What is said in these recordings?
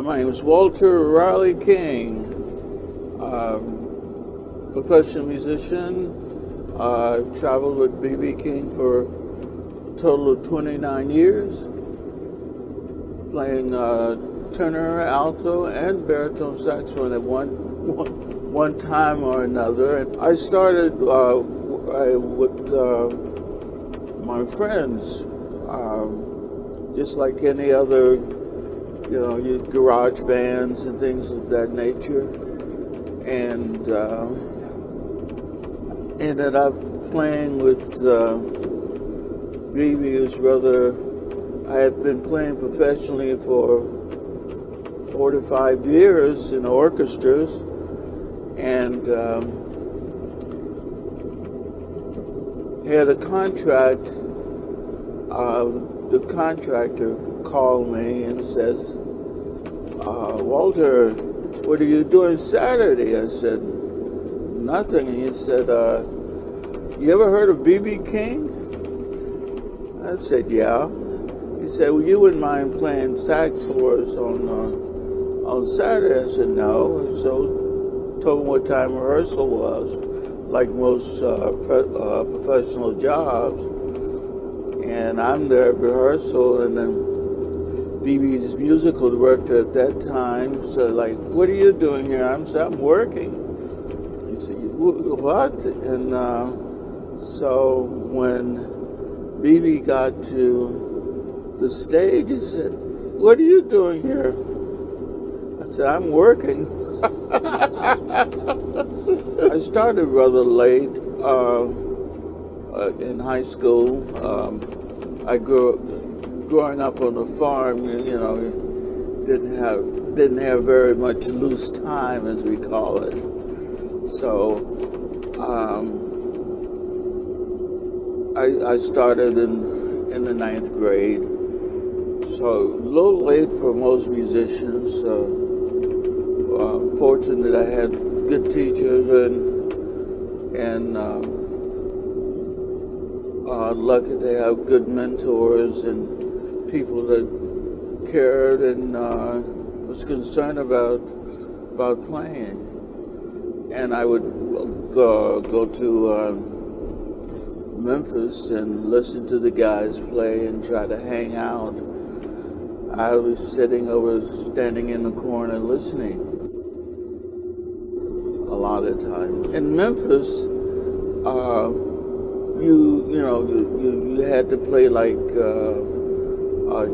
My name is Walter Riley King, professional musician. I've traveled with B.B. King for a total of 29 years, playing tenor, alto, and baritone saxophone at one time or another. And I started with my friends, just like any other, your garage bands and things of that nature, and ended up playing with BB, whose brother I had been playing professionally for 45 years in orchestras, and had a contract. The contractor called me and says, Walter, what are you doing Saturday? I said, nothing. And he said, you ever heard of B.B. King? I said, yeah. He said, well, you wouldn't mind playing sax for us on Saturday? I said, no. And so told him what time rehearsal was, like most professional jobs. And I'm there at rehearsal, and then BB's musical director at that time said, like, what are you doing here? I said, I'm working. He said, what? And so when BB got to the stage, he said, what are you doing here? I said, I'm working. I started rather late in high school. I growing up on a farm, didn't have very much loose time, as we call it. So I started in the 9th grade. So a little late for most musicians. Fortunate I had good teachers and lucky to have good mentors and people that cared and was concerned about playing. And I would go to Memphis and listen to the guys play and try to hang out. I was standing in the corner listening a lot of times. In Memphis, you had to play like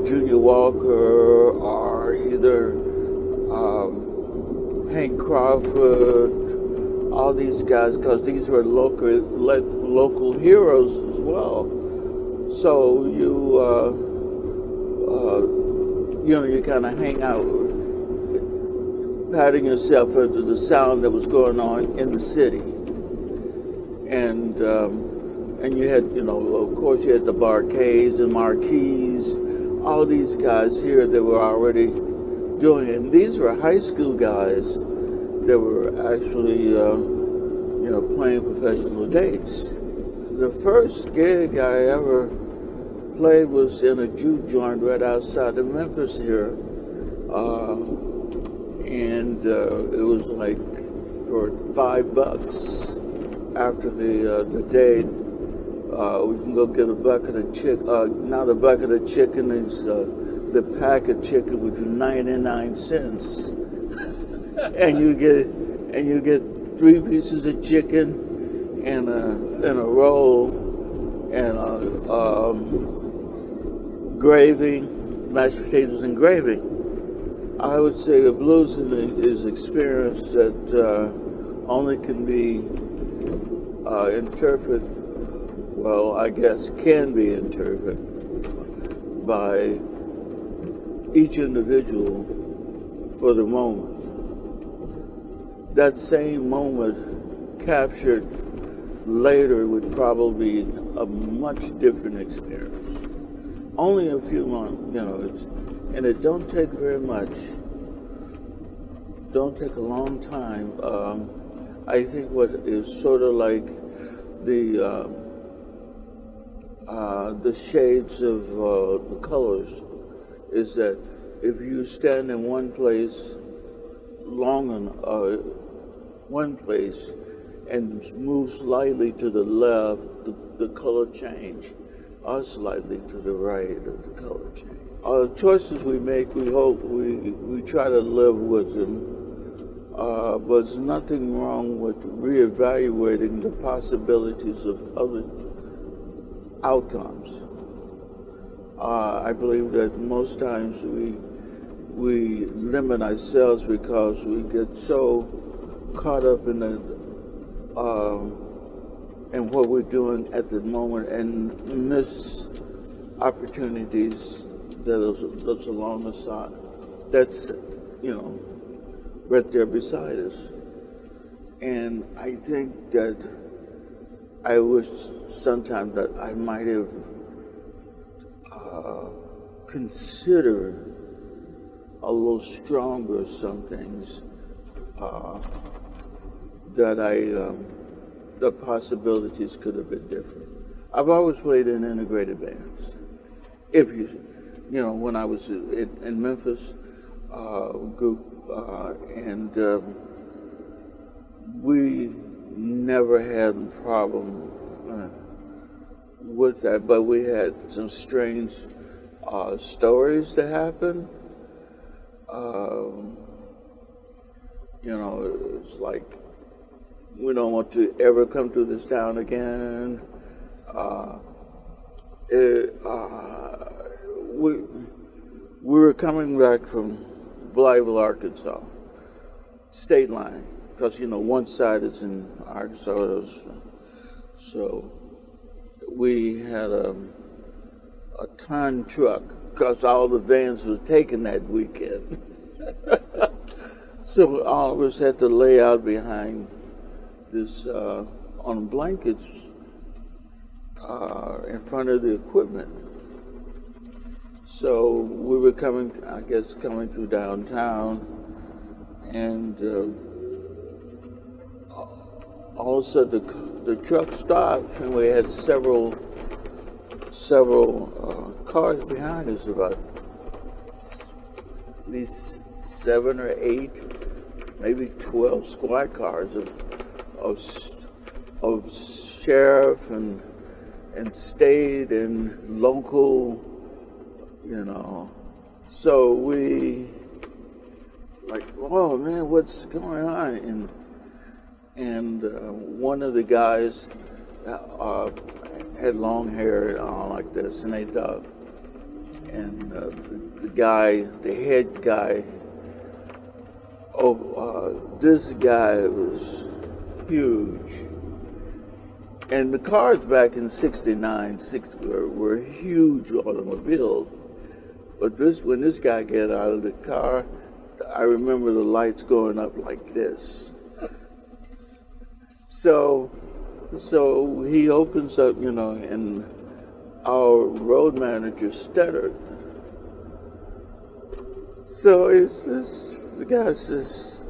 Junior Walker or either Hank Crawford, all these guys, because these were local heroes as well. So you kind of hang out, patting yourself into the sound that was going on in the city, and you had, of course, you had the Barcades and Marquis, all these guys here that were already doing it. And these were high school guys that were actually, playing professional dates. The first gig I ever played was in a juke joint right outside of Memphis here. And it was like for $5 after the day. We can go get a bucket of chicken. Not a bucket of chicken. It's the pack of chicken, which was 99 cents, and you get 3 pieces of chicken and a roll and gravy, mashed potatoes and gravy. I would say the blues is experience that only can be interpreted. Well, I guess can be interpreted by each individual for the moment. That same moment captured later would probably be a much different experience. Only a few months, and it don't take very much. Don't take a long time. I think what is sort of like the shades of the colors is that if you stand in one place long enough, one place, and move slightly to the left, the color change, or slightly to the right of the color change. The choices we make, we hope we try to live with them. But there's nothing wrong with reevaluating the possibilities of other outcomes. I believe that most times we limit ourselves because we get so caught up in what we're doing at the moment and miss opportunities that's along the side. That's, right there beside us. And I think that I wish sometimes that I might have considered a little stronger some things that the possibilities could have been different. I've always played in integrated bands. When I was in Memphis group, and we never had a problem with that, but we had some strange stories that happened. It's like, we don't want to ever come to this town again. We were coming back from Blytheville, Arkansas, state line, because one side is in Arkansas, so we had a ton truck because all the vans were taken that weekend. So all of us had to lay out behind this on blankets in front of the equipment. So we were coming through downtown, and all of a sudden the truck stopped, and we had several cars behind us, about at least 7 or 8, maybe 12 squad cars of sheriff and state and local, So we like, oh man, what's going on? And one of the guys had long hair and all like this, and they thought, and the head guy, this guy was huge. And the cars back in '69, were huge automobiles. But when this guy got out of the car, I remember the lights going up like this. So he opens up, and our road manager stuttered. So the guy says,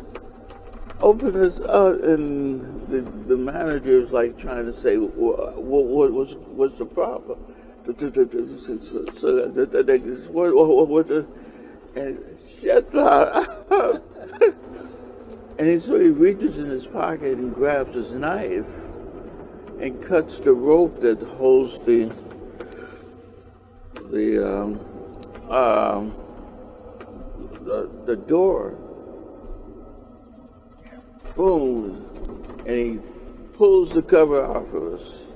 open this up, and the manager is like trying to say, what's the problem? And shut up. And so he reaches in his pocket and grabs his knife and cuts the rope that holds the door. Boom. And he pulls the cover off of us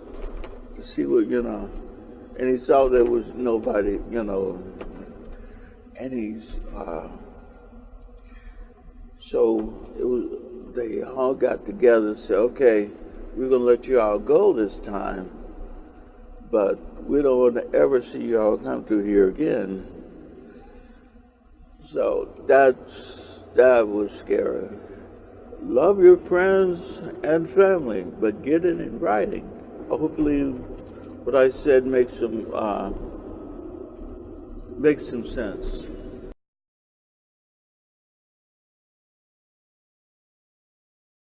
to see what, and he saw there was nobody, and he's, they all got together and said, okay, we're going to let you all go this time, but we don't want to ever see you all come through here again. So that was scary. Love your friends and family, but get it in writing. Hopefully what I said makes some sense.